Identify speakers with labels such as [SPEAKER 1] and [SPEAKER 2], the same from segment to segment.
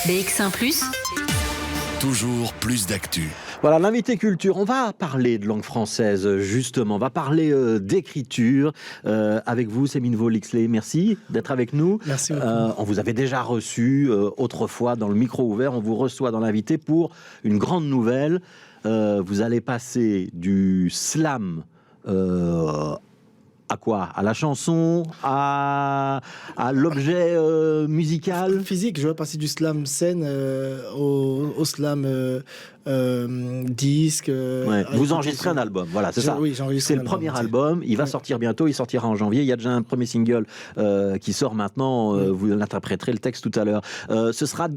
[SPEAKER 1] BX1 +,
[SPEAKER 2] toujours plus d'actu.
[SPEAKER 3] Voilà, l'invité culture, on va parler de langue française justement, on va parler d'écriture avec vous, Sémine Vaux-Lixley. Merci d'être avec nous.
[SPEAKER 4] Merci beaucoup.
[SPEAKER 3] On vous avait déjà reçu autrefois dans le micro ouvert, on vous reçoit dans l'invité pour une grande nouvelle. Vous allez passer du slam à quoi? À la chanson, à l'objet musical?
[SPEAKER 4] Physique, je vais passer du slam scène au slam disque.
[SPEAKER 3] Ouais. Vous enregistrez un album, voilà, c'est ça.
[SPEAKER 4] Oui, j'enregistre.
[SPEAKER 3] C'est le premier album, il va sortir bientôt, il sortira en janvier. Il y a déjà un premier single qui sort maintenant, vous interpréterez le texte tout à l'heure. Ce sera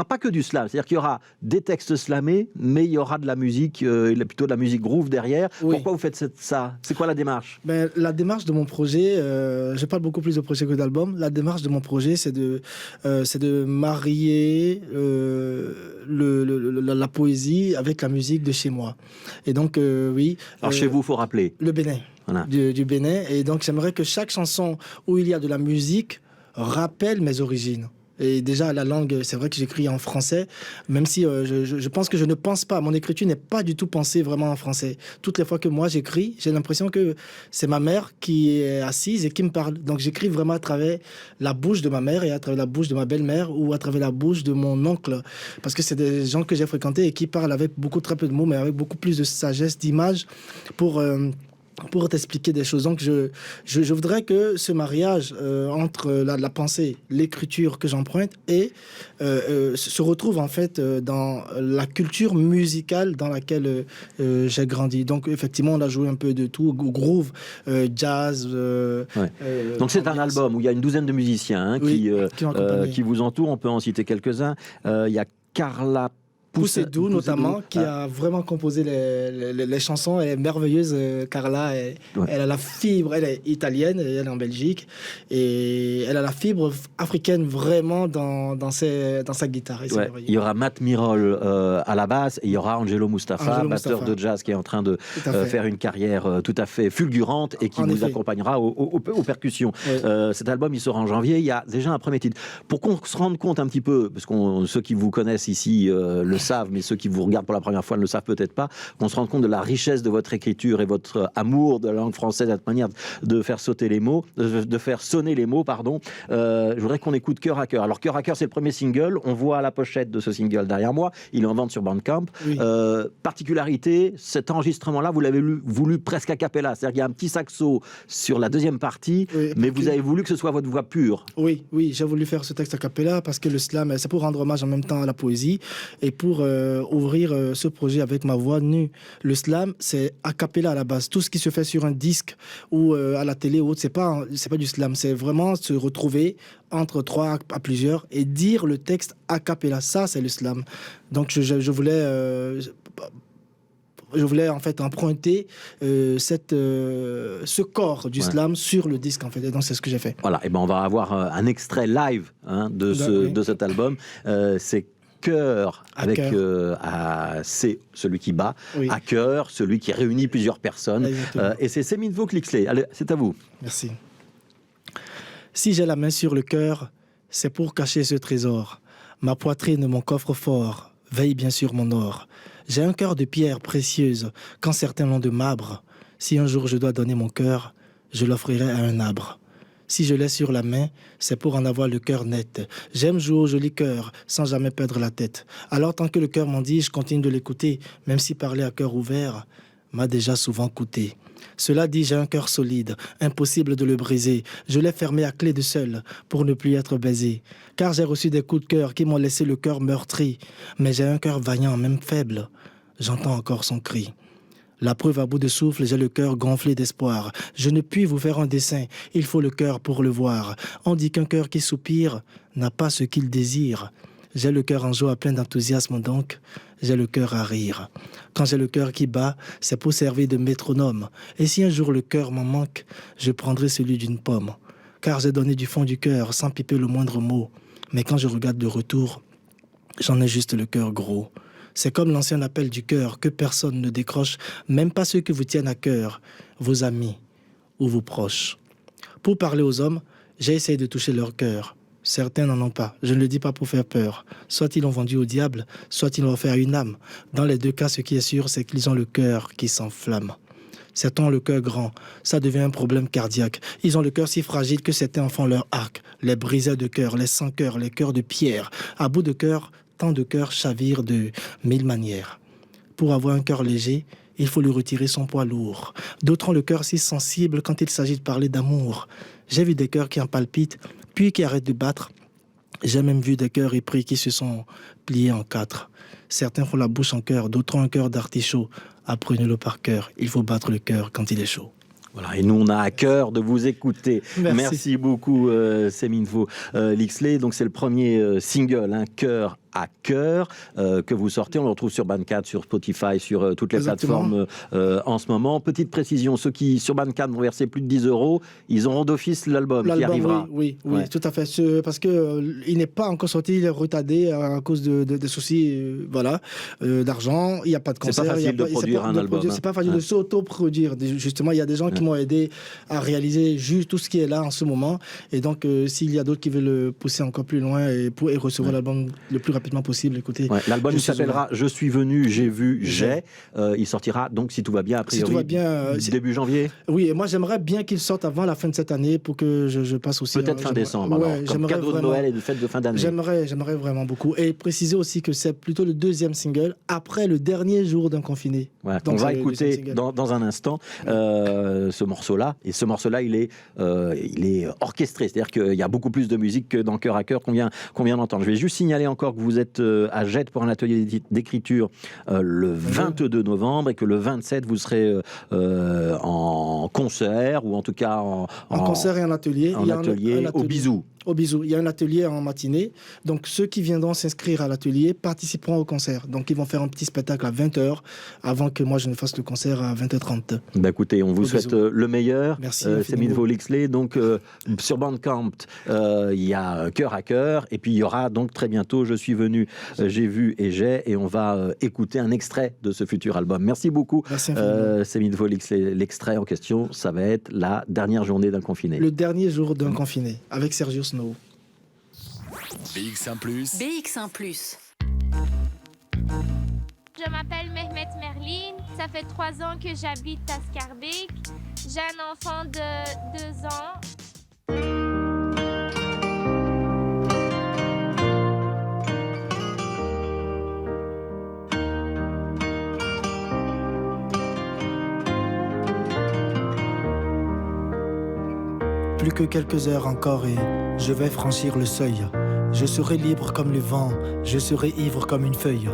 [SPEAKER 3] pas que du slam, c'est-à-dire qu'il y aura des textes slamés, mais il y aura de la musique, plutôt de la musique groove derrière. Oui. Pourquoi vous faites ça? C'est quoi la démarche?
[SPEAKER 4] La démarche de mon projet, je parle beaucoup plus de projet que d'album. La démarche de mon projet, c'est de marier la poésie avec la musique de chez moi. Et donc, oui.
[SPEAKER 3] Alors, chez vous, il faut rappeler.
[SPEAKER 4] Le Bénin. Voilà. Du Bénin. Et donc, j'aimerais que chaque chanson où il y a de la musique rappelle mes origines. Et déjà, la langue, c'est vrai que j'écris en français, même si je pense que je ne pense pas, mon écriture n'est pas du tout pensée vraiment en français. Toutes les fois que moi j'écris, j'ai l'impression que c'est ma mère qui est assise et qui me parle. Donc j'écris vraiment à travers la bouche de ma mère et à travers la bouche de ma belle-mère ou à travers la bouche de mon oncle. Parce que c'est des gens que j'ai fréquentés et qui parlent avec très peu de mots, mais avec beaucoup plus de sagesse, d'image pour t'expliquer des choses. Donc, je voudrais que ce mariage entre la pensée, l'écriture que j'emprunte et se retrouve en fait dans la culture musicale dans laquelle j'ai grandi. Donc, effectivement, on a joué un peu de tout, groove, jazz.
[SPEAKER 3] Donc, c'est un album où il y a une douzaine de musiciens qui vous entourent. On peut en citer quelques-uns. Il y a Carla
[SPEAKER 4] Poussedou notamment, qui a vraiment composé les chansons. Elle est merveilleuse, Carla. Elle a la fibre, elle est italienne, elle est en Belgique. Et elle a la fibre africaine vraiment dans sa guitare.
[SPEAKER 3] Il y aura Matt Mirol à la basse et il y aura Angelo Mustafa, batteur de jazz qui est en train de faire une carrière tout à fait fulgurante et qui vous accompagnera aux percussions. Cet album, il sort en janvier. Il y a déjà un premier titre. Pour qu'on se rende compte un petit peu, parce que ceux qui vous connaissent ici le savent, mais ceux qui vous regardent pour la première fois ne le savent peut-être pas, qu'on se rende compte de la richesse de votre écriture et votre amour de la langue française, cette manière de faire sauter les mots, de faire sonner les mots, pardon. Je voudrais qu'on écoute Cœur à cœur. Alors Cœur à cœur, c'est le premier single. On voit la pochette de ce single derrière moi. Il est en vente sur Bandcamp. Oui. Particularité, cet enregistrement-là, vous l'avez voulu presque a cappella. C'est-à-dire qu'il y a un petit saxo sur la deuxième partie, mais vous avez voulu que ce soit votre voix pure.
[SPEAKER 4] Oui, j'ai voulu faire ce texte a cappella parce que le slam, c'est pour rendre hommage en même temps à la poésie et pour ouvrir ce projet avec ma voix nue. Le slam, c'est a cappella à la base. Tout ce qui se fait sur un disque ou à la télé ou autre, c'est pas du slam. C'est vraiment se retrouver entre trois à plusieurs et dire le texte a cappella. Ça, c'est le slam. Donc, je voulais en fait emprunter ce corps du slam sur le disque en fait, et donc c'est ce que j'ai fait.
[SPEAKER 3] Voilà, et ben on va avoir un extrait live de cet album. C'est Cœur avec c'est celui qui bat, à cœur, celui qui réunit plusieurs personnes. Et c'est Sémine Vaux-Lixley. Allez, c'est à vous.
[SPEAKER 4] Merci. Si j'ai la main sur le cœur, c'est pour cacher ce trésor. Ma poitrine, mon coffre-fort, veille bien sûr mon or. J'ai un cœur de pierre précieuse, quand certains l'ont de marbre. Si un jour je dois donner mon cœur, je l'offrirai à un arbre. Si je l'ai sur la main, c'est pour en avoir le cœur net. J'aime jouer au joli cœur, sans jamais perdre la tête. Alors tant que le cœur m'en dit, je continue de l'écouter, même si parler à cœur ouvert m'a déjà souvent coûté. Cela dit, j'ai un cœur solide, impossible de le briser. Je l'ai fermé à clé de seul, pour ne plus être baisé. Car j'ai reçu des coups de cœur qui m'ont laissé le cœur meurtri. Mais j'ai un cœur vaillant, même faible. J'entends encore son cri. La preuve à bout de souffle, j'ai le cœur gonflé d'espoir. Je ne puis vous faire un dessin, il faut le cœur pour le voir. On dit qu'un cœur qui soupire n'a pas ce qu'il désire. J'ai le cœur en joie, plein d'enthousiasme donc, j'ai le cœur à rire. Quand j'ai le cœur qui bat, c'est pour servir de métronome. Et si un jour le cœur m'en manque, je prendrai celui d'une pomme. Car j'ai donné du fond du cœur, sans piper le moindre mot. Mais quand je regarde de retour, j'en ai juste le cœur gros. C'est comme l'ancien appel du cœur que personne ne décroche, même pas ceux qui vous tiennent à cœur, vos amis ou vos proches. Pour parler aux hommes, j'ai essayé de toucher leur cœur. Certains n'en ont pas. Je ne le dis pas pour faire peur. Soit ils l'ont vendu au diable, soit ils l'ont offert à une âme. Dans les deux cas, ce qui est sûr, c'est qu'ils ont le cœur qui s'enflamme. Certains ont le cœur grand, ça devient un problème cardiaque. Ils ont le cœur si fragile que certains en font leur arc. Les briseurs de cœur, les sans-cœurs, les cœurs de pierre. À bout de cœur, tant de cœurs chavirent de 1000 manières. Pour avoir un cœur léger, il faut lui retirer son poids lourd. D'autres ont le cœur si sensible quand il s'agit de parler d'amour. J'ai vu des cœurs qui en palpitent, puis qui arrêtent de battre. J'ai même vu des cœurs épris qui se sont pliés en 4. Certains font la bouche en cœur, d'autres ont un cœur d'artichaut. Apprenez-le par cœur, il faut battre le cœur quand il est chaud.
[SPEAKER 3] Voilà, et nous, on a à cœur de vous écouter. Merci beaucoup, Seminvo Lixley. Donc, c'est le premier single, Cœur à cœur, que vous sortez. On le retrouve sur Bandcamp, sur Spotify, sur toutes les plateformes en ce moment. Petite précision, ceux qui, sur Bandcamp, vont verser plus de 10 €, ils auront d'office l'album qui arrivera.
[SPEAKER 4] Oui, tout à fait. Parce qu'il n'est pas encore sorti, il est retardé à cause de soucis d'argent. Il n'y a pas de concert.
[SPEAKER 3] C'est pas facile de produire un album.
[SPEAKER 4] C'est pas facile de s'auto-produire. Justement, il y a des gens qui m'ont aidé à réaliser juste tout ce qui est là en ce moment. Et donc, s'il y a d'autres qui veulent le pousser encore plus loin et recevoir l'album le plus rapidement possible, écoutez.
[SPEAKER 3] L'album il s'appellera Je suis venu, j'ai vu, j'ai. Il sortira donc, si tout va bien, a priori, début janvier.
[SPEAKER 4] Oui, et moi j'aimerais bien qu'il sorte avant la fin de cette année pour que je passe aussi.
[SPEAKER 3] Peut-être fin décembre, comme cadeau de Noël et de fête de fin d'année.
[SPEAKER 4] J'aimerais vraiment beaucoup. Et préciser aussi que c'est plutôt le deuxième single après le dernier jour d'un confiné.
[SPEAKER 3] Ouais, on va écouter dans un instant ce morceau-là. Et ce morceau-là, il est orchestré. C'est-à-dire qu'il y a beaucoup plus de musique que dans Cœur à cœur qu'on vient d'entendre. Je vais juste signaler encore que vous êtes à Jette pour un atelier d'écriture le 22 novembre et que le 27, vous serez en concert ou en tout cas en
[SPEAKER 4] concert et en atelier.
[SPEAKER 3] Au Bisou.
[SPEAKER 4] Au Bisou. Il y a un atelier en matinée. Donc, ceux qui viendront s'inscrire à l'atelier participeront au concert. Donc, ils vont faire un petit spectacle à 20h avant que moi, je ne fasse le concert à 20h30.
[SPEAKER 3] Écoutez, on vous souhaite le meilleur.
[SPEAKER 4] Merci.
[SPEAKER 3] Seminvo Lixley. Donc, sur Bandcamp, il y a Cœur à cœur. Et puis, il y aura donc très bientôt Je suis venu, j'ai vu et j'ai. Et on va écouter un extrait de ce futur album. Merci beaucoup.
[SPEAKER 4] Merci
[SPEAKER 3] Seminvo Lixley. L'extrait en question, ça va être la dernière journée d'un confiné.
[SPEAKER 4] Le dernier jour d'un confiné avec Sergio Snow.
[SPEAKER 2] BX1+.
[SPEAKER 1] BX1+.
[SPEAKER 5] Je m'appelle Mehmet Merlin, ça fait 3 ans que j'habite à Schaerbeek. J'ai un enfant de 2 ans.
[SPEAKER 4] Plus que quelques heures encore et je vais franchir le seuil. Je serai libre comme le vent, je serai ivre comme une feuille.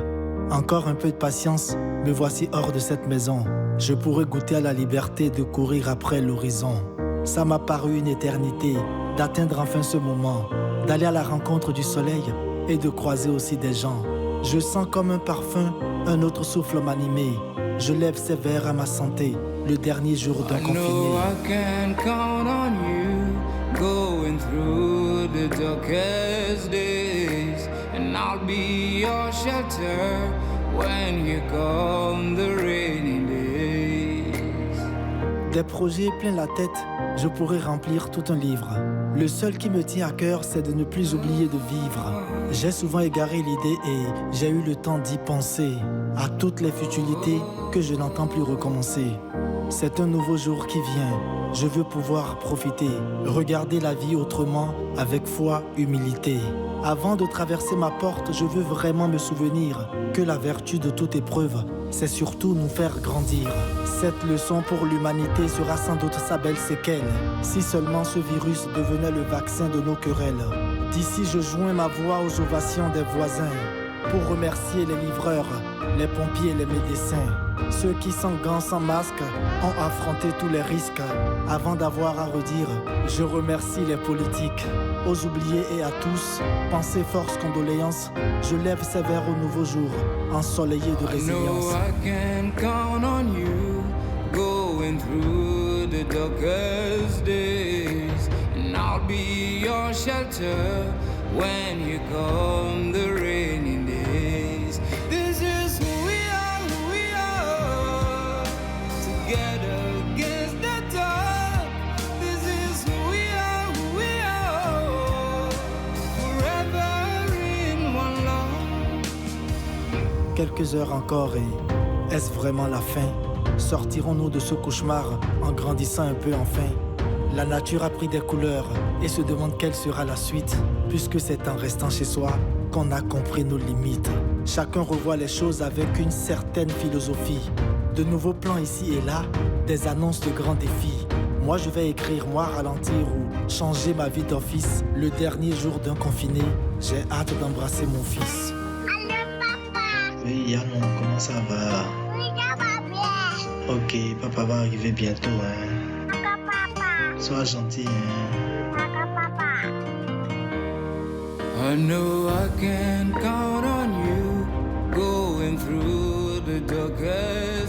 [SPEAKER 4] Encore un peu de patience, me voici hors de cette maison. Je pourrais goûter à la liberté de courir après l'horizon. Ça m'a paru une éternité d'atteindre enfin ce moment, d'aller à la rencontre du soleil et de croiser aussi des gens. Je sens comme un parfum, un autre souffle m'animer. Je lève ces verres à ma santé, le dernier jour d'un confiné.
[SPEAKER 6] Going through the darkest days, and I'll be your shelter when you come the rainy days.
[SPEAKER 4] Des projets plein la tête, je pourrais remplir tout un livre. Le seul qui me tient à cœur, c'est de ne plus oublier de vivre. J'ai souvent égaré l'idée et j'ai eu le temps d'y penser à toutes les futilités que je n'entends plus recommencer. C'est un nouveau jour qui vient. Je veux pouvoir profiter, regarder la vie autrement, avec foi, humilité. Avant de traverser ma porte, je veux vraiment me souvenir que la vertu de toute épreuve, c'est surtout nous faire grandir. Cette leçon pour l'humanité sera sans doute sa belle séquelle, si seulement ce virus devenait le vaccin de nos querelles. D'ici, je joins ma voix aux ovations des voisins, pour remercier les livreurs, les pompiers et les médecins. Ceux qui sans gants, sans masque, ont affronté tous les risques. Avant d'avoir à redire, je remercie les politiques. Aux oubliés et à tous, pensez, force, condoléances. Je lève ces verres au nouveau jour, ensoleillé de résilience.
[SPEAKER 6] I can count on you, going through the darkest days, and I'll be your shelter when you come the rainy days. This is who we are, together against the dark. This is who we are,
[SPEAKER 4] Quelques heures encore et est-ce vraiment la fin? Sortirons-nous de ce cauchemar en grandissant un peu enfin? La nature a pris des couleurs et se demande quelle sera la suite, puisque c'est en restant chez soi qu'on a compris nos limites. Chacun revoit les choses avec une certaine philosophie. De nouveaux plans ici et là, des annonces de grands défis. Moi je vais écrire, moi ralentir ou changer ma vie d'office. Le dernier jour d'un confiné, j'ai hâte d'embrasser mon fils.
[SPEAKER 1] Allô papa?
[SPEAKER 7] Oui Yann, comment ça va?
[SPEAKER 1] Oui, ça va bien.
[SPEAKER 7] Ok, papa va arriver bientôt. Hein.
[SPEAKER 1] Papa.
[SPEAKER 7] Sois gentil. Hein.
[SPEAKER 1] Papa.
[SPEAKER 6] I know I can count on you going through the darkest